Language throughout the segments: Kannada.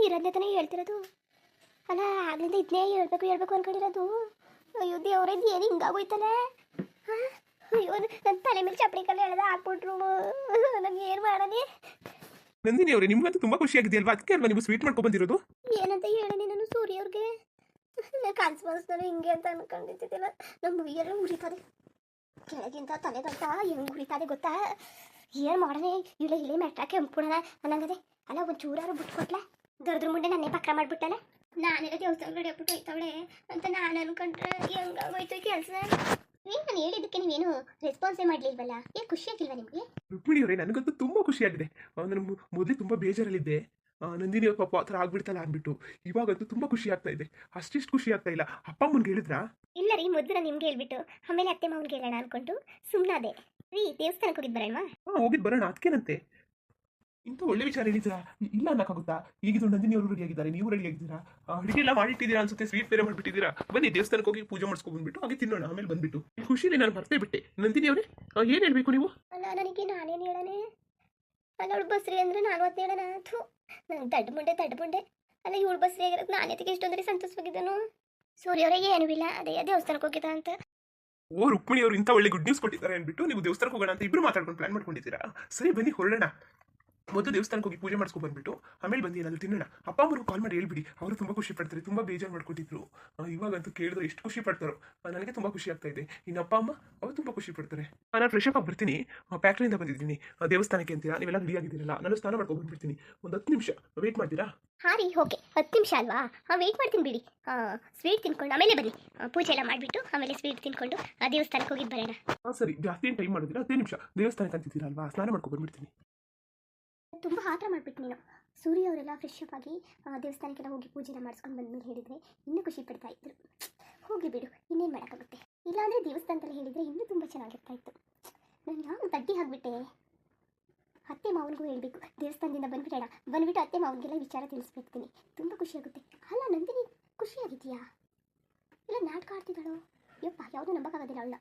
ಇರೋದನ್ನೇ ತಾನೇ ಹೇಳ್ತಿರೋದು. ಅಲ್ಲ ಆಗ್ಲಿಂದ ಇದನ್ನೇ ಹೇಳ್ಬೇಕು ಅನ್ಕೊಂಡಿರೋದು. ಅಯ್ಯೋ ದೇವ್ರದ್ದು ಏನು ಹಿಂಗಾಗೋಯ್ತಲ್ಲ. ಹಾಂ ಅಯ್ಯೋ ನನ್ನ ತಲೆ ಮೇಲೆ ಚಪ್ಪಲಿ ಕಲ್ಲು ಎಳೆದ ಹಾಕ್ಬಿಟ್ರು. ನನಗೆ ಏನು ಮಾಡೋಣ? ನಂದಿನಿ ಅವರೇ, ನಿಮ್ಗಂತೂ ತುಂಬಾ ಖುಷಿಯಾಗಿದೆ ಅಲ್ವಾ? ಅದಕ್ಕೆ ಅಲ್ವಾ ನೀವು ಸ್ವೀಟ್ ಮಾಡ್ಕೊಂಡು ಬಂದಿರೋದು? ಏನಂತ ಹೇಳಿ ನಾನು ಸೂರ್ಯ ಅವ್ರಿಗೆ ಕನ್ಸು ಮನಸ್ಸಿನಲ್ಲಿ ಹಿಂಗೆ ಅಂತ ಅನ್ಕೊಂಡಿದ್ದಿಲ್ಲ. ನಮ್ಮ ಮುಗಿಯೆಲ್ಲ ಉರಿತದೆ, ಕೆಳಗಿಂತ ತಲೆ ತನಕ ಹೆಂಗೆ ಉರಿತದೆ ಗೊತ್ತಾ? ಏನು ಮಾಡೋಣ? ಇಲ್ಲೇ ಮೆಟ್ರಾಕೆ ಅಂದ್ಬಿಡೋಣ ಅನ್ನಂಗದೆ. ಅಲ್ಲ ಒಂದು ಚೂರಾರು ಬಿಟ್ಕೊಟ್ಲ, ದೊಡ್ಡ ಮುಂದೆ ನನ್ನೇ ಪಕ್ರ ಮಾಡಿಬಿಟ್ಟಲ್ಲ. ನಾನೆಲ್ಲ ದೇವಸ್ಥಾನ ಕಡೆ ಹೋಗ್ಬಿಟ್ಟು ಹೋಯ್ತವಳೆ ಅಂತ ನಾನು ಅನ್ಕೊಂಡ್ರೆ ಹೆಂಗಾಗೋಯ್ತು ಕೆಲಸ. ನಾನು ಹೇಳಿದ್ದಕ್ಕೆ ನೀವೇನು ರೆಸ್ಪಾನ್ಸೇ ಮಾಡಲಿಲ್ವಲ್ಲ? ಏನು ಖುಷಿಯಾಗಿಲ್ವಾ ನಿಮಗೆ? ರುಕ್ಮಿಣಿ ಅವರೇ, ನನಗಂತೂ ತುಂಬಾ ಖುಷಿಯಾಗಿದೆ. ನಾನು ಮೊದಲೇ ತುಂಬಾ ಬೇಜಾರಲ್ಲಿದ್ದೆ. ನಂದಿನಿ ಅವ್ರ ಪಾಪ ಆ ಥರ ಆಗ್ಬಿಡ್ತಲ್ಲ ಅಂದ್ಬಿಟ್ಟು. ಇವಾಗಂತೂ ತುಂಬಾ ಖುಷಿ ಆಗ್ತಾ ಇದೆ. ಅಷ್ಟಿಷ್ಟು ಖುಷಿ ಆಗ್ತಾ ಇಲ್ಲ. ಅಪ್ಪ ಅಮ್ಮನ್ಗೆ ಹೇಳಿದ್ರಾ? ಇಲ್ಲ ರೀ, ಮೊದಲು ನಾನು ನಿಮ್ಗೆ ಹೇಳ್ಬಿಟ್ಟು ಆಮೇಲೆ ಅತ್ತೆ ಮಾವನ್ಗೆ ಹೇಳೋಣ ಅನ್ಕೊಂಡು ಸುಮ್ಮನಾದೆ ರೀ. ದೇವಸ್ಥಾನಕ್ಕೆ ಹೋಗಿದ್ದು ಬರೋಣವಾ? ಹೋಗಿದ್ ಬರೋಣ, ಅದಕ್ಕೇನಂತೆ. ಇಂಥ ಒಳ್ಳೆ ವಿಚಾರ ಹೇಳಿದ್ರಾ? ಇಲ್ಲ ಅನ್ನಕ್ಕಾಗುತ್ತಾ? ಈಗಿದ್ದು ನಂದಿನಿ ಅವರು ರೆಡಿ ಆಗಿದ್ದಾರೆ, ನೀವು ರೆಡಿ ಆಗಿದ್ದೀರಾ, ಅಡುಗೆ ಎಲ್ಲ ಮಾಡಿಟ್ಟಿದ್ದೀರಾ ಅನ್ಸುತ್ತೆ, ಸ್ವೀಟ್ ಬೇರೆ ಮಾಡಿಬಿಟ್ಟಿದ್ದೀರಾ. ಬನ್ನಿ ದೇವಸ್ಥಾನಕ್ಕೆ ಹೋಗಿ ಪೂಜೆ ಮಾಡಿಸ್ಕೊಂಡು ಬಂದ್ಬಿಟ್ಟು ಹಾಗೆ ತಿನ್ನೋಣ. ಆಮೇಲೆ ಬಂದ್ಬಿಟ್ಟು ಖುಷಿಲಿ ನಾನು ಮರ್ತೇ ಬಿಟ್ಟೆ. ನಂದಿನಿ ಅವರೇ, ಏನು ಹೇಳ್ಬೇಕು ನೀವು? ಅಲ್ಲ ನನಗೆ ನಾನೇನು ಹೇಳೋಣ? ಅಲ್ಲ ಅವಳು ಬಸ್ರಿ ಅಂದ್ರೆ ನಾನು ಅಂತ ಹೇಳೋಣ? ಥೂ, ನಾನು ದಡ್ಡ ಮುಂಡೆ. ಅಲ್ಲ ಇವಳು ಬಸ್ರಿ ಆಗಿರೋದು ನಾನೇತಿಗೆ ಇಷ್ಟೊಂದ್ರೆ ಸಂತೋಷವಾಗಿದ್ದನು. ಸೂರ್ಯವರಿಗೆ ಏನೂ ಇಲ್ಲ, ಅದೇ ದೇವಸ್ಥಾನಕ್ಕೆ ಹೋಗಿದ್ದ ಅಂತ. ಓ ರುಕ್ಮಿಣಿ ಅವರು ಇಂಥ ಒಳ್ಳೆ ಗುಡ್ ನ್ಯೂಸ್ ಕೊಟ್ಟಿದ್ದಾರೆ ಅಂದ್ಬಿಟ್ಟು ನೀವು ದೇವಸ್ಥಾನಕ್ಕೆ ಹೋಗೋಣ ಅಂತ ಇಬ್ರು ಮಾತಾಡ್ಕೊಂಡು ಪ್ಲಾನ್ ಮಾಡ್ಕೊಂಡಿದ್ದೀರಾ? ಸರಿ ಬನ್ನಿ ಹೊರಡೋಣ. ಮೊದಲು ದೇವಸ್ಥಾನಕ್ಕೆ ಹೋಗಿ ಪೂಜೆ ಮಾಡಿಸ್ಕೊಂಡು ಬಂದ್ಬಿಟ್ಟು ಆಮೇಲೆ ಬಂದು ಏನಾದ್ರು ತಿನ್ನೋಣ. ಅಪ್ಪ ಅಮ್ಮನಿಗೆ ಕಾಲ್ ಮಾಡಿ ಹೇಳ್ಬಿಡಿ, ಅವರು ತುಂಬ ಖುಷಿ ಪಡ್ತಾರೆ. ತುಂಬ ಬೇಜಾರು ಮಾಡ್ಕೊಟ್ಟಿದ್ರು. ಇವಾಗಂತೂ ಕೇಳಿದ್ರೆ ಎಷ್ಟು ಖುಷಿ ಪಡ್ತಾರೋ. ನನಗೆ ತುಂಬ ಖುಷಿ ಆಗ್ತಾ ಇದೆ. ಇನ್ನು ಅಪ್ಪ ಅಮ್ಮ ಅವರು ತುಂಬ ಖುಷಿ ಪಡ್ತಾರೆ. ನಾನು ಫ್ರೆಶ್ ಅಪ್ ಬರ್ತೀನಿ. ಫ್ಯಾಕ್ಟ್ರಿಯಿಂದ ಬಂದಿದ್ದೀನಿ ದೇವಸ್ಥಾನಕ್ಕೆ ಅಂತೀರಾ, ನೀವೆಲ್ಲ ರೆಡಿ ಆಗಿದ್ದೀರಲ್ಲ, ನಾನು ಸ್ನಾನ ಮಾಡ್ಕೊಂಡು ಬಂದ್ಬಿಡ್ತೀನಿ. ಒಂದು 10 ನಿಮಿಷ ವೇಟ್ ಮಾಡ್ತೀರಾ? ಹಾಂ ರೀ, ಓಕೆ, 10 ನಿಮಿಷ ಅಲ್ವಾ? ಹಾಂ ವೆಯ್ಟ್ ಮಾಡ್ತೀನಿ ಬಿಡಿ. ಸ್ವೀಟ್ ತಿನ್ಕೊಂಡು ಆಮೇಲೆ ಬನ್ನಿ. ಪೂಜೆ ಎಲ್ಲ ಮಾಡಿಬಿಟ್ಟು ಆಮೇಲೆ ಸ್ವೀಟ್ ತಿನ್ಕೊಂಡು ದೇವಸ್ಥಾನಕ್ಕೆ ಹೋಗಿದ್ದು ಬರೋಣ. ಹಾಂ ಸರಿ, ಜಾಸ್ತಿ ಏನು ಟೈಮ್ ಮಾಡೋದಿಲ್ಲ, 10 ನಿಮಿಷ. ದೇವಸ್ಥಾನಕ್ಕೆ ಅಂತಿದ್ದೀರಾ ಅಲ್ವಾ, ಸ್ನಾನ ಮಾಡ್ಕೊಂಡು ಬಂದ್ಬಿಡ್ತೀನಿ. ತುಂಬ ಆತರ ಮಾಡಿಬಿಟ್ಟು ನೀನು. ಸೂರ್ಯ ಅವರೆಲ್ಲ ಫ್ರೆಶ್ ಅಪ್ ಆಗಿ ದೇವಸ್ಥಾನಕ್ಕೆಲ್ಲ ಹೋಗಿ ಪೂಜೆನ ಮಾಡಿಸ್ಕೊಂಡು ಬಂದ್ಮೇಲೆ ಹೇಳಿದರೆ ಇನ್ನೂ ಖುಷಿ ಪಡ್ತಾ ಇದ್ರು. ಹೋಗಿ ಬಿಡು, ಇನ್ನೇನು ಮಾಡೋಕ್ಕಾಗುತ್ತೆ. ಇಲ್ಲಾಂದರೆ ದೇವಸ್ಥಾನದಲ್ಲಿ ಹೇಳಿದರೆ ಇನ್ನೂ ತುಂಬ ಚೆನ್ನಾಗಿರ್ತಾ ಇತ್ತು. ನಾನು ಯಾವ ತಡ್ಡಿ ಆಗಿಬಿಟ್ಟೆ. ಅತ್ತೆ ಮಾವನಿಗೂ ಹೇಳಬೇಕು, ದೇವಸ್ಥಾನದಿಂದ ಬಂದುಬಿಟ್ಟು ಅತ್ತೆ ಮಾವನಿಗೆಲ್ಲ ವಿಚಾರ ತಿಳಿಸ್ಬಿಡ್ತೀನಿ. ತುಂಬ ಖುಷಿಯಾಗುತ್ತೆ. ಅಲ್ಲ ನಂದಿನಿ ಖುಷಿಯಾಗಿದೆಯಾ? ಇಲ್ಲ ನಾಟಕ ಆಡ್ತಿದ್ದಾಳೋ? ಯಪ್ಪ, ಯಾವುದೂ ನಂಬಕ್ಕಾಗೋದಿಲ್ಲ ಅವಳನ್ನ.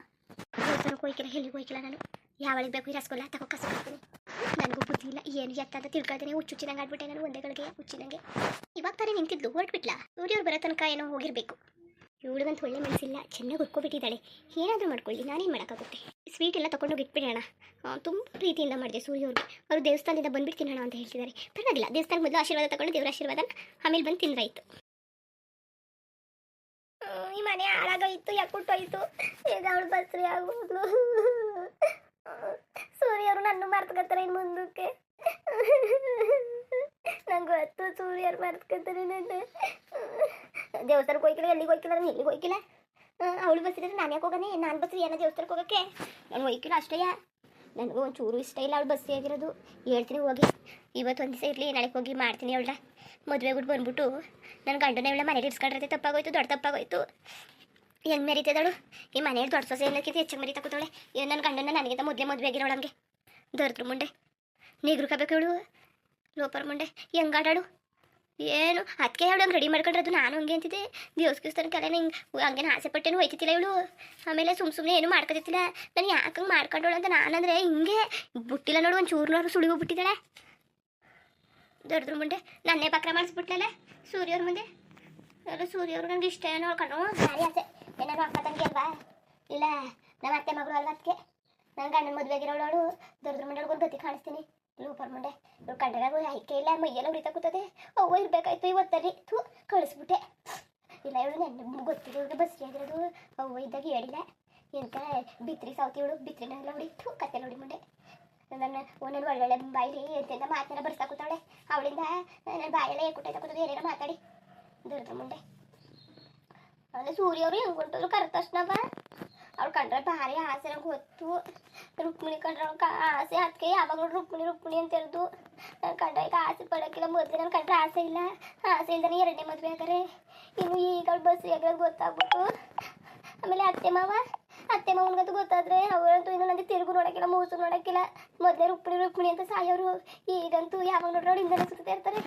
ದೇವಸ್ಥಾನಕ್ಕೆ ಹೋಯ್ಕಿಲ್ಲ, ಎಲ್ಲಿಗೆ ಹೋಯ್ಕಿಲ್ಲ ನಾನು. ಯಾವಳಿಗೆ ಬೇಕು ಈ ರಸಗುಲ್ಲ ತಗೋ ಕಸ್ಕೊಡ್ತೀನಿ. ನನಗೂ ಬುದ್ಧಿ ಇಲ್ಲ, ಏನು ಎತ್ತ ಅಂತ ತಿಳ್ಕೊಳ್ತೇನೆ. ಹುಚ್ಚುಚ್ಚಿನಂಗೆ ಆಡ್ಬಿಟ್ಟೆ ನಾನು, ಒಂದೇಗಳಿಗೆ ಹುಚ್ಚಿನಂಗೆ. ಇವಾಗ ತಾನೇ ನಿಂತಿದ್ದು, ಹೊರಟ್ಬಿಟ್ಲಾ? ಸೂರ್ಯವ್ರು ಬರೋ ತನಕ ಏನೋ ಹೋಗಿರಬೇಕು. ಇವಳಿಗಂತ ಒಳ್ಳೆ ಮನಸ್ಸಿಲ್ಲ, ಚೆನ್ನಾಗಿ ಉಟ್ಕೊಬಿಟ್ಟಿದ್ದಾಳೆ. ಏನಾದರೂ ಮಾಡ್ಕೊಳ್ಳಿ, ನಾನೇನು ಮಾಡೋಕ್ಕಾಗುತ್ತೆ. ಸ್ವೀಟ್ ಎಲ್ಲ ತೊಗೊಂಡೋಗಿ ಇಟ್ಬಿಡೋಣ. ತುಂಬ ಪ್ರೀತಿಯಿಂದ ಮಾಡಿದೆ ಸೂರ್ಯವ್ರಿಗೆ. ಅವರು ದೇವಸ್ಥಾನದಿಂದ ಬಂದುಬಿಟ್ಟು ತಿನ್ನೋಣ ಅಂತ ಹೇಳ್ತಿದ್ದಾರೆ. ಪರವಾಗಿಲ್ಲ, ದೇವಸ್ಥಾನಕ್ಕೆ ಮೊದಲು ಆಶೀರ್ವಾದ ತಗೊಂಡು ದೇವರ ಆಶೀರ್ವಾದ ಆಮೇಲೆ ಬಂದು ತಿಂದ್ರಾಯ್ತು. ಈ ಮನೆ ಹಾಳಾಗೋಯ್ತು, ಯಾಕುಟ್ಟೋಯ್ತು. ಈಗ ಅವಳು ಬಸ್ರಿ ಆಗೋದು. ಸೂರ್ಯವರು ನನ್ನ ಮರ್ತ್ಕೊತಾರೆ ಇನ್ನು ಮುಂದಕ್ಕೆ. ನಂಗೆ ಗೊತ್ತು ಸೂರ್ಯರು ಮರ್ತ್ಕೊತಾರೆ. ನನ್ನ ದೇವಸ್ಥಾನಕ್ಕೆ ಹೋಯ್ಕಿಲ್ಲ, ಎಲ್ಲಿಗೆ ಹೋಯ್ಕಿಲ್ಲ, ನಾನು ಎಲ್ಲಿಗೆ ಹೋಯ್ಕಿಲ್ಲ. ಅವಳು ಬಸ್ಸಿದ್ರೆ ನಾನು ಯಾಕೆ ಹೋಗೋಣ? ನಾನು ಬಸ್ರಿ ಏನೋ ದೇವಸ್ಥಾನಕ್ಕೆ ಹೋಗೋಕ್ಕೆ ನಾನು ಹೋಯ್ಕಿಲ್ಲ ಅಷ್ಟೇ. ನನಗೂ ಒಂದು ಚೂರು ಇಷ್ಟ ಇಲ್ಲ ಅವಳು ಬಸ್ಸಿ ಆಗಿರೋದು. ಹೇಳ್ತೀನಿ ಹೋಗಿ, ಇವತ್ತು ಒಂದು ದಿವಸ ಇರಲಿ, ನಾಳೆಗೆ ಹೋಗಿ ಮಾಡ್ತೀನಿ ಅವಳ ಮದುವೆ ಬಿಟ್ಟು ಬಂದ್ಬಿಟ್ಟು. ನನ್ನ ಗಂಡನ ಇವಳ ಮನೇಲಿ ಇರ್ಸ್ಕೊಂಡ್ರೆ ತಪ್ಪಾಗೋಯ್ತು, ದೊಡ್ಡ ತಪ್ಪಾಗೋಯ್ತು. ಹೆಂಗೆ ಮೆರೀತದಳು ಈ ಮನೆಯಲ್ಲಿ ದೊಡ್ಡ ಸೊಸೆ ಎಲ್ಲಕ್ಕಿಂತ ಹೆಚ್ಚಿಗೆ ಮರಿ ತಗೋತಾಳೆ. ಏನು ನನ್ನ ಗಂಡನ ನನಗಿಂತ ಮೊದಲೇ ಮದುವೆ ಆಗಿರೋಳು. ಹಂಗೆ ದೊರೆತರು ಮುಂಡೆ ನಿಗ್ರುಕಬೇಕು ಇವಳು, ಲೋಪರ್ ಮುಂಡೆ ಹೆಂಗಾಡಾಳು ಏನು. ಅದಕ್ಕೆ ಅವಳು ಹಂಗೆ ರೆಡಿ ಮಾಡ್ಕೊಂಡ್ರದು. ನಾನು ಹಂಗೆ ಅಂತಿದ್ದೆ, ದೇವಸ್ಥಾನಕ್ಕೆಲ್ಲ ಹಿಂಗೆ ಹಂಗೇನು ಆಸೆ ಪಟ್ಟೇನು ಹೋಯ್ತಿತ್ತಿಲ್ಲ ಇವಳು. ಆಮೇಲೆ ಸುಮ್ಮನೆ ಏನು ಮಾಡ್ಕೊತಿತ್ತಿಲ್ಲ. ನಾನು ಯಾಕೆ ಹಂಗೆ ಮಾಡ್ಕೊಂಡವಳು ಅಂತ ನಾನಂದರೆ ಹಿಂಗೆ ಬಿಟ್ಟಿಲ್ಲ ನೋಡು, ಒಂದು ಚೂರ್ನವ್ರು ಸುಳಿಗೋಗ್ಬಿಟ್ಟಿದ್ದಾಳೆ. ದೊಡ್ಡದ್ರ ಮುಂದೆ ನನ್ನೇ ಪಕ್ರ ಮಾಡಿಸ್ಬಿಟ್ಲಲ್ಲ ಸೂರ್ಯವ್ರ ಮುಂದೆ. ಎಲ್ಲ ಸೂರ್ಯವ್ರು ನನಗೆ ಇಷ್ಟ ಏನೋ ಕಣ್ಣು ಭಾರಿ ಆಸೆ. ಏನಾದ್ರು ಅಕ್ಕ ತಂಗಿ ಅಲ್ವಾ? ಇಲ್ಲ ನಮ್ಮ ಅತ್ತೆ ಮಗಳು ಅಲ್ವಾ? ಅದಕ್ಕೆ ನನ್ನ ಗಂಡನ ಮದುವೆ ಆಗಿರೋಳು. ದೊಡ್ಡದ್ರ ಮುಂಡೆ ಒಂದು ಗತಿ ಕಾಣಿಸ್ತೀನಿ. ಲೂಪರ್ ಮುಂಡೆ ಇವ್ರು ಕಂಡ್ರಾಗು ಆಯ್ಕೆ ಇಲ್ಲ, ಮೈಯೆಲ್ಲ ಉರಿತಾ ಕೂತದೆ. ಅವ್ವ ಇರಬೇಕಾಯ್ತು ಇವತ್ತಲ್ಲಿ. ಥೂ, ಕಳಿಸ್ಬಿಟ್ಟೆ. ಇಲ್ಲ ಇವಳು ನೆನ್ನೆ ಗೊತ್ತಿದೆ, ಇವ್ರಿಗೆ ಬಸ್ರಿ ಆಗಿರೋದು. ಅವ್ವ ಇದ್ದಾಗ ಹೇಳಿಲ್ಲ. ಎಂತ ಬಿತ್ರಿ ಸೌತಿ ಇವಳು, ಬಿತ್ರಿನೆಲ್ಲ ಹೊಡಿತು ಕತ್ತೆ ನೋಡಿ ಮುಂಡೆ. ನನ್ನ ಒಂದೊಂದು ಒಳ್ಳೊಳ್ಳೆ ಬಾಯಿಲಿ ಎಂತೆಂತ ಮಾತನ್ನ ಬರ್ಸಾಕೂತಾವಳೆ. ಅವಳಿಂದ ನನ್ನ ಬಾಯೆಲ್ಲ ಏಕುಟ್ಟೈತ ಕೂತದೆ, ಏನೇನೋ ಮಾತಾಡಿ. ದೊಡ್ಡ ಮುಂಡೆ ಅಂದರೆ ಸೂರ್ಯವರು ಹೆಂಗೆ ಹೊಂಟೋದ್ರು ಕರೆದ ತಕ್ಷಣವ ಅವ್ಳು ಕಂಡ್ರೆ ಭಾರಿ ಆಸೆ. ನಂಗೆ ಗೊತ್ತು ರುಕ್ಮಿಣಿ ಕಂಡ್ರೆ ಆಸೆ. ಅದಕ್ಕೆ ಯಾವಾಗ ನೋಡಿ ರುಕ್ಮಿಣಿ ಅಂತ ಹೇಳ್ದು. ನಾನು ಕಂಡ್ರೆ ಈಗ ಆಸೆ ಪಡೋಕ್ಕಿಲ್ಲ. ಮೊದಲೇ ನನ್ನ ಕಂಡ್ರೆ ಆಸೆ ಇಲ್ಲ. ಆಸೆ ಇಲ್ದೇ ಎರಡನೇ ಮದುವೆ ಆಗಾರೆ. ಇನ್ನು ಈಗ ಅವಳು ಬಸ್ಸಿ ಆಗಿರೋದು ಗೊತ್ತಾಗ್ಬಿಟ್ಟು ಆಮೇಲೆ ಅತ್ತೆ ಮಾವನಿಗಂತೂ ಗೊತ್ತಾದರೆ ಅವರಂತೂ ಇನ್ನು ನನಗೆ ತಿರುಗು ನೋಡೋಕ್ಕಿಲ್ಲ, ಮೂಸು ನೋಡೋಕ್ಕಿಲ್ಲ. ಮೊದಲೇ ರುಕ್ಮಿಣಿ ಅಂತ ಸಾಯೋರು. ಈಗಂತೂ ಯಾವಾಗ ನೋಡ್ರೆ ಅವಳು ಹಿಂದೆ ಸುತ್ತಾ ಇರ್ತಾರೆ.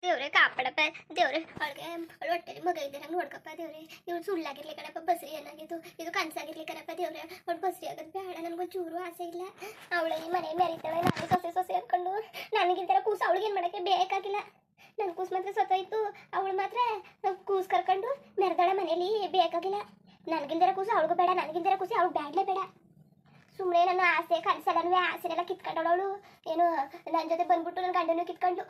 ದೇವ್ರೆ ಕಾಪಾಡಪ್ಪ, ದೇವ್ರೆ ಅವಳಿಗೆ ಅವಳು ಹೊಟ್ಟೆಲಿ ಮಗ ಇದ್ದೆ ನಂಗೆ ನೋಡ್ಕಪ್ಪ ದೇವ್ರೆ. ಇವಳು ಸುಳ್ಳಾಗಿರ್ಲಿ ಕಣಪ್ಪ, ಬಸ್ರಿ ಏನಾಗಿದ್ದು ಇದು ಕನಸಾಗಿರ್ಲಿ ಕಣಪ್ಪ ದೇವ್ರೆ. ಅವಳು ಬಸ್ರಿ ಆಗೋದು ಬೇಡ, ನನಗೊಂದು ಚೂರು ಆಸೆ ಇಲ್ಲ. ಅವಳು ಈ ಮನೆ ಮೆರಿತಾಳೆ, ನಾನು ಸೊಸೆ ಅಂದ್ಕೊಂಡು ನನಗಿಂತರ ಕೂಸು ಅವಳಿಗೆ ಏನು ಮಾಡೋಕ್ಕೆ ಬೇಕಾಗಿಲ್ಲ. ನನ್ನ ಕೂಸು ಮಾತ್ರ ಸತ್ತೋಯ್ತು. ಅವಳು ಮಾತ್ರ ಕೂಸು ಕರ್ಕೊಂಡು ಮೆರೆದಾಳ ಮನೇಲಿ. ಬೇಕಾಗಿಲ್ಲ ನನಗಿಲ್ದಿರ ಕೂಸು ಅವಳಿಗೂ ಬೇಡ, ನನಗಿಲ್ದಿರ ಕೂಸು ಅವಳು ಬ್ಯಾಡ್ಲೇ ಬೇಡ. ಸುಮ್ಮನೆ ನನ್ನ ಆಸೆ ಕನಸಲ್ಲೂ ಆಸೆನೆಲ್ಲ ಕಿತ್ಕೊಂಡವಳು. ಏನು ನನ್ನ ಜೊತೆ ಬಂದ್ಬಿಟ್ಟು ನನ್ನ ಗಂಡನೂ ಕಿತ್ಕೊಂಡು,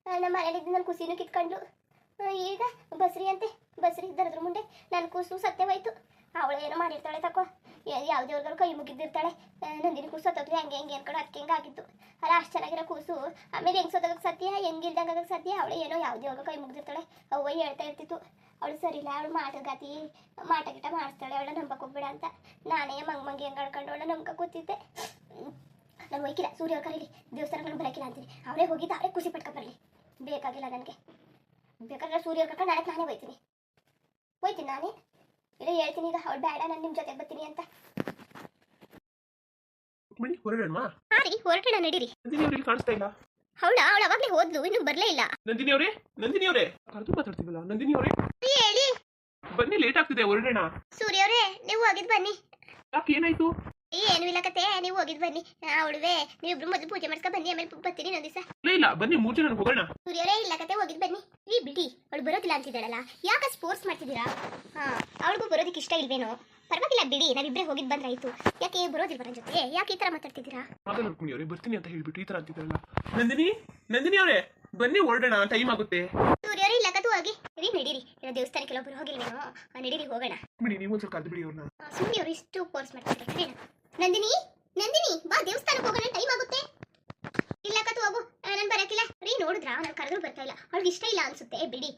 ನಮ್ಮ ಮನೇಲಿದ್ದು ನನ್ನ ಖುಷಿನೂ ಕಿತ್ಕೊಂಡು, ಈಗ ಬಸ್ರಿ ಅಂತೆ, ಬಸ್ರಿ ದರದ್ರ ಮುಂದೆ ನನ್ನ ಕೂಸು ಸತ್ಯವಾಯ್ತು. ಅವಳು ಏನೋ ಮಾಡಿರ್ತಾಳೆ ತಕೋ, ಯಾವುದೇವ್ರಿಗಾರು ಕೈ ಮುಗಿದಿರ್ತಾಳೆ. ನಂದಿನಿ ಕೂಸು ಸತ್ತೋಗ್ಲಿ ಹಂಗೆ ಹೆಂಗೆ ಅನ್ಕೊಂಡು ಅದಕ್ಕೆ ಹೆಂಗೆ ಆಗಿದ್ದು. ಅಲ್ಲ ಅಷ್ಟು ಚೆನ್ನಾಗಿರೋ ಕೂಸು ಆಮೇಲೆ ಹೆಂಗೆ ಸತ್ತೋಗಕ್ಕೆ ಸತ್ಯ, ಹೆಂಗಿಲ್ದಂಗೆ ಸತ್ಯ. ಅವಳು ಏನೋ ಯಾವುದೇವ್ರಿಗೂ ಕೈ ಮುಗಿದಿರ್ತಾಳೆ. ಅವ್ವ ಹೇಳ್ತಾ ಇರ್ತಿತ್ತು ಅವಳು ಸರಿಯಿಲ್ಲ, ಅವಳು ಮಾಟಗಾತಿ, ಮಾಟ ಗಿಟ ಮಾಡಿಸ್ತಾಳೆ, ಅವಳ ನಂಬಕ್ಕೆ ಹೋಗ್ಬೇಡ ಅಂತ. ನಾನೇ ಮಂಗಿ ಹೆಂಗೆ ಆಡ್ಕೊಂಡು ಅವಳ ನಂಬಕ ಕೂತಿದ್ದೆ. ನಾನು ಹೋಯ್ಕಿಲ್ಲ, ಸೂರ್ಯ ಕರೀಲಿ, ದೇವಸ್ಥಾನಗಳು ಬರೋಕಿಲ್ಲ ಅಂತೀನಿ. ಅವರೇ ಹೋಗಿದ್ದು ಅವರೇ ಖುಷಿ ಪಟ್ಕೊ ಬರಲಿ, ಬೇಕಾಗಿಲ್ಲ ನನಗೆ. ಬೇಕಾದ್ರೆ ಸೂರ್ಯ ಕರ್ಕೊಂಡು ನಾನೇ ಹೋಯ್ತೀನಿ ನಾನೇ. ಇಲ್ಲ ಹೇಳ್ತೀನಿ ಈಗ, ಅವಳು ಬೇಡ ನಾನು ನಿಮ್ಮ ಜೊತೆಗೆ ಬರ್ತೀನಿ ಅಂತ. ರುಕ್ಮಿಣಿ ಹೊರಡೋಣ. ಹಾಂ ರೀ, ಹೊರಟೋಣ ನಡೀರಿ. ನಂದಿನಿ ಅವ್ರಿಗೆ ಕಾಣಿಸ್ತಾ ಇಲ್ಲ. ಅವಳು ಅವಾಗಲೇ ಹೋದ್ಲು, ಇನ್ನೂ ಬರಲೇ ಇಲ್ಲ. ನಂದಿನಿ ಅವರೇ ಕರೆದು ಮಾತಾಡ್ತೀವಲ್ಲ. ನಂದಿನಿ ಅವರೇ ಹೇಳಿ. ಬನ್ನಿ, ಲೇಟ್ ಆಗ್ತಿದೆ, ಹೊರಡೋಣ. ಸೂರ್ಯ ಅವರೇ ನೀವು ಹೋಗಿದ್ ಬನ್ನಿ. ಯಾಕೆ ಏನಾಯ್ತು? ಏನು ಇಲ್ಲ ಕತೆ, ನೀವು ಹೋಗಿದ್ ಬನ್ನಿ. ಅವಳುವೆ ನೀವಿಬ್ರು ಮೊದಲು ಪೂಜೆ ಮಾಡ್ಕೊ ಬನ್ನಿ, ಆಮೇಲೆ ಬರ್ತೀನಿ ಇನ್ನೊಂದು ದಿವಸ. ಇಲ್ಲ ಬನ್ನಿ, ಮೂರು ಜನ ಹೋಗೋಣ. ಸೂರ್ಯವರೇ ಇಲ್ಲ ಕತೆ, ಹೋಗಿದ್ ಬನ್ನಿ. ಈ ಬಿಡಿ, ಅವಳು ಬರೋದಿಲ್ಲ ಅಂತಿದ್ದಾಳಲ್ಲ, ಯಾಕೆ ಸ್ಪೋರ್ಟ್ಸ್ ಮಾಡ್ತಿದ್ದೀರಾ? ಅವಳಿಗೂ ಬರೋದಕ್ಕೆ ಇಷ್ಟ ಇಲ್ವೇನೋ? ಪರವಾಗಿಲ್ಲ ಬಿಡಿ, ನಾವಿಬ್ಬರೇ ಹೋಗಿದ್ ಬಂದ್ರಾಯ್ತು. ಯಾಕೆ ಬರೋದಿಲ್ವ ನನ್ನ ಜೊತೆ? ಯಾಕೆ ಈ ಥರ ಮಾತಾಡ್ತಿದ್ದೀರಾ? ಆಗಲ್ಲ ರುಕ್ಮಿಣಿ ಅವರೇ, ಬರ್ತೀನಿ ಅಂತ ಹೇಳ್ಬಿಟ್ಟು ಈ ಥರ ಅಂತಿದ್ದಾರಲ್ಲ. ನಂದಿನಿ ಅವರೇ ಬನ್ನಿ, ಹೊರಡೋಣ, ಟೈಮ್ ಆಗುತ್ತೆ. ಸೂರ್ಯವರೇ ಇಲ್ಲ ಕತೆ, ಹೋಗಿ ನಡೀರಿ. ದೇವಸ್ಥಾನಕ್ಕೆ ಒಬ್ಬರು ಹೋಗಿಲ್ವೇನೋ? ನಡೀರಿ ಹೋಗೋಣ. ಬಿಡಿ, ನೀವು ಒಂದ್ಸಲ ಕರೆದು ಬಿಡಿ ಅವ್ರನ್ನ. ಸೂರ್ಯವರು ಇಷ್ಟು ಫೋರ್ಸ್ ಮಾಡ್ತಿದ್ದಾರೆ. ನಂದಿನಿ ಬಾ, ದೇವಸ್ಥಾನಕ್ಕೆ ಹೋಗೋಣ, ಟೈಮ್ ಆಗುತ್ತೆ. ಇಲ್ಲ ಕತ್ತು ಹೋಗು, ನಾನು ಬರಕಿಲ್ಲ ರೀ. ನೋಡಿದ್ರಾ, ನಾನು ಕರೆದ್ರು ಬರ್ತಾ ಇಲ್ಲ, ಅವಳಿಗೆ ಇಷ್ಟ ಇಲ್ಲ ಅನ್ಸುತ್ತೆ. ಬಿಡಿ,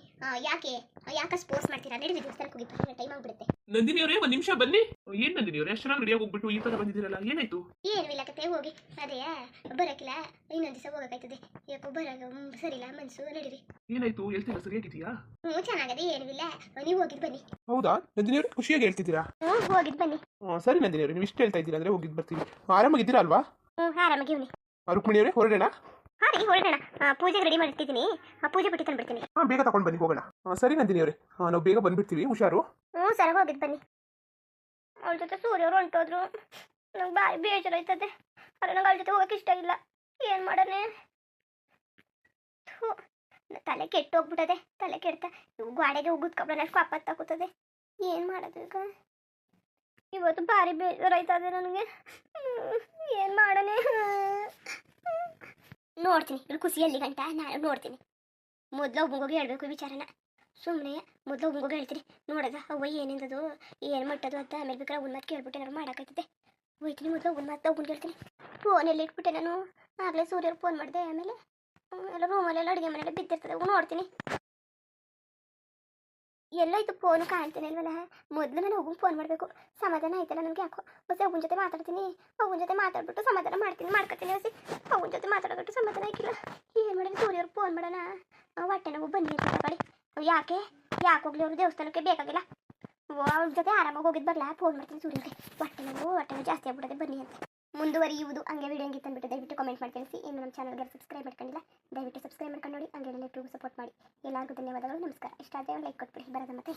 ಯಾಕೆ ಸ್ಪೋರ್ಟ್ಸ್ ಮಾಡ್ತೀರಾ? ನಡೀರಿ, ದೇವಸ್ಥಾನಕ್ಕೆ ಹೋಗಿ ಬರೋಣ, ಟೈಮ್ ಆಗ್ಬಿಡುತ್ತೆ. ನಂದಿನಿ ಅವರೇ ಒಂದ್ ನಿಮಿಷ ಬನ್ನಿ. ಏನ್ ನಂದಿನಿ ಅವರೇ ಅಷ್ಟು ಚೆನ್ನಾಗಿ ರೆಡಿಯಾಗಿ ಹೋಗ್ಬಿಟ್ಟು ಈ ತರ ಬಂದಿದ್ದೀರಲ್ಲ, ಏನಾಯ್ತು? ಏನು ಇಲ್ಲ ಕತೆ, ಹೋಗಿ. ಅದೇ ಬರಕಿಲ್ಲ, ಇನ್ನೊಂದು ದಿವಸ ಹೋಗಕ್ಕಾಯ್ತದೆ. ಯಾಕೋ ಸರಿಲ್ಲ ಮನ್ಸು. ನಡೀರಿ. ಏನಾಯ್ತು? ಹೇಳ್ತಿಲ್ಲ, ಸರಿಯಾಗಿದೆಯಾ? ಚೆನ್ನಾಗದೆ, ಏನೂ ಇಲ್ಲ. ನೀವು ಹೋಗಿದ್ ಬನ್ನಿ. ಹೌದಾ ನಂದಿನಿ ಅವರೇ, ಖುಷಿಯಾಗಿ ಹೇಳ್ತಿದ್ದೀರಾ? ಹೋಗಿದ್ ಬನ್ನಿ. ಸರಿ ನಂದಿನಿ ಅವರೇ, ನೀವು ಇಷ್ಟು ಹೇಳ್ತಾ ಇದ್ದೀರಾ ಅಂದ್ರೆ ಹೋಗಿದ್ ಬರ್ತೀವಿ. ಆರಾಮಾಗಿದ್ದೀರಾ ಅಲ್ವಾ? ಆರಾಮಾಗಿ ಬನ್ನಿ. ರುಕ್ಮಿಣಿ ಅವರೇ ಹೊರಡೋಣ. ಹಾಂ ರೀ, ಹೊರಡೋಣ. ಪೂಜೆಗೆ ರೆಡಿ ಮಾಡಿರ್ತಿದ್ದೀನಿ, ಪೂಜೆ ಬಿಟ್ಟು ತಂದ್ಬಿಡ್ತೀನಿ. ಬೇಗ ತಗೊಂಡು ಬನ್ನಿ, ಹೋಗೋಣ. ಸರಿ ನಂದಿನಿ ಅವರೇ, ನಾವು ಬೇಗ ಬಂದ್ಬಿಡ್ತೀವಿ, ಹುಷಾರು. ಸರಿ, ಹೋಗಿದ್ ಬನ್ನಿ. ಅವಳ ಜೊತೆ ಸೂರ್ಯವರು ಹೊಂಟೋದ್ರು, ನಂಗೆ ಭಾರಿ ಬೇಜಾರಾಯ್ತದೆ. ಆದರೆ ನಂಗೆ ಅವಳ ಜೊತೆ ಹೋಗಕ್ಕೆ ಇಷ್ಟ ಇಲ್ಲ. ಏನು ಮಾಡೋಣ? ತಲೆ ಕೆಟ್ಟು ಹೋಗ್ಬಿಟ್ಟದೆ, ತಲೆ ಕೆಡ್ತಾ ಗಾಡೆಗೆ ಉಗುದ್ಕೊಬಿಡೋಣ, ಅಷ್ಟು ಕಪ್ಪತ್ತು ತಗೋತದೆ. ಏನು ಮಾಡೋದು ಈಗ? ಇವತ್ತು ಭಾರಿ ಬೇಜಾರಾಯ್ತದೆ ನನಗೆ. ಏನು ಮಾಡೋಣ? ನೋಡ್ತೀನಿ, ಇಲ್ಲಿ ಖುಷಿಯಲ್ಲಿ ಗಂಟ ನಾನು ನೋಡ್ತೀನಿ. ಮೊದಲು ಒಬ್ಬಂಗೋಗಿ ಹೇಳ್ಬೇಕು ವಿಚಾರನ. ಸುಮ್ಮನೆ ಮೊದಲು ಒಬ್ಬಂಗೋಗಿ ಹೇಳ್ತೀನಿ. ನೋಡೋದ ಅವ್ವ ಏನಿಂದದು, ಏನು ಮಟ್ಟದು ಅಂತ. ಆಮೇಲೆ ಬೇಕಾದ್ರೆ ಒಂದು ಮಾತು ಕೇಳ್ಬಿಟ್ಟು ಏನಾರು ಮಾಡೋಕ್ಕಾಯ್ತದೆ. ಹೋಯ್ತೀನಿ, ಮೊದಲು ಒಂದು ಮಾತು ಒಬ್ಬಂಗೆ ಹೇಳ್ತೀನಿ. ಫೋನೆಲ್ಲ ಇಟ್ಬಿಟ್ಟೆ ನಾನು. ಆಗಲೇ ಸೂರ್ಯವ್ರಿಗೆ ಫೋನ್ ಮಾಡಿದೆ. ಆಮೇಲೆ ಎಲ್ಲ ರೂಮಲ್ಲೆಲ್ಲ ಅಡುಗೆ ಮನೆಯಲ್ಲ ಬಿದ್ದಿರ್ತದೆ, ನೋಡ್ತೀನಿ. ಎಲ್ಲಾಯ್ತು ಫೋನು ಕಾಣ್ತೀನಿ ಅಲ್ವಲ್ಲ. ಮೊದಲು ನಾನು ಒಬ್ಬಂಗೆ ಫೋನ್ ಮಾಡಬೇಕು. ಸಮಾಧಾನ ಆಯ್ತಲ್ಲ ನನಗೆ. ಯಾಕೋ ಹೊಸ ಒಬ್ಬನ ಜೊತೆ ಮಾತಾಡ್ತೀನಿ. ಒಬ್ಬನ ಜೊತೆ ಮಾತಾಡ್ಬಿಟ್ಟು ಸಮಾಧಾನ ಮಾಡ್ಕೊತೀನಿ. ಹೊಸಿ ಒಬ್ಬನ ಜೊತೆ ಮಾತಾಡೋಬಿಟ್ಟು ಸಮಾಧಾನ ಆಗಿಲ್ಲ. ಏನು ಮಾಡೋಣ? ಸೂರ್ಯವ್ರಿಗೆ ಫೋನ್ ಮಾಡೋಣ. ಹೊಟ್ಟೆ ನಾವು ಬನ್ನಿ ಕಳಿ. ಯಾಕೆ ಹೋಗ್ಲಿ? ಅವರು ದೇವಸ್ಥಾನಕ್ಕೆ ಬೇಕಾಗಿಲ್ಲ. ಅವ್ರ ಜೊತೆ ಆರಾಮಾಗಿ ಹೋಗಿದ್ದು ಬರಲ್ಲ. ಫೋನ್ ಮಾಡ್ತೀನಿ ಸೂರ್ಯಗೆ. ಹೊಟ್ಟೆ ನೋವು ಜಾಸ್ತಿ ಆಗ್ಬಿಡೋದೆ, ಬನ್ನಿ ಅಂತ. ಮುಂದುವರಿಯುವುದು. ಹಂಗೆ ವಿಡಿಯೋ ಹೆಂಗಿತ್ತು ಅಂದ್ಬಿಟ್ಟು ದಯವಿಟ್ಟು ಕಮೆಂಟ್ ಮಾಡಿ ತಿಳಿಸಿ. ಇನ್ನು ನಮ್ಮ ಚಾನಲ್ಗೆ ಸಬ್ಸ್ಕ್ರೈಬ್ ಮಾಡ್ಕೊಂಡಿಲ್ಲ, ದಯವಿಟ್ಟು ಸಬ್ಸ್ಕ್ರೈಬ್ ಮಾಡ್ಕೊಂಡು ನೋಡಿ. ಹಂಗೆ ಯೂಟ್ಯೂಬ್ ಸಪೋರ್ಟ್ ಮಾಡಿ. ಎಲ್ಲರಿಗೂ ಧನ್ಯವಾದಗಳು, ನಮಸ್ಕಾರ. ಇಷ್ಟ ಆದರೆ ಲೈಕ್ ಕೊಟ್ಬಿಡಿ. ಬರೋದ ಮತ್ತೆ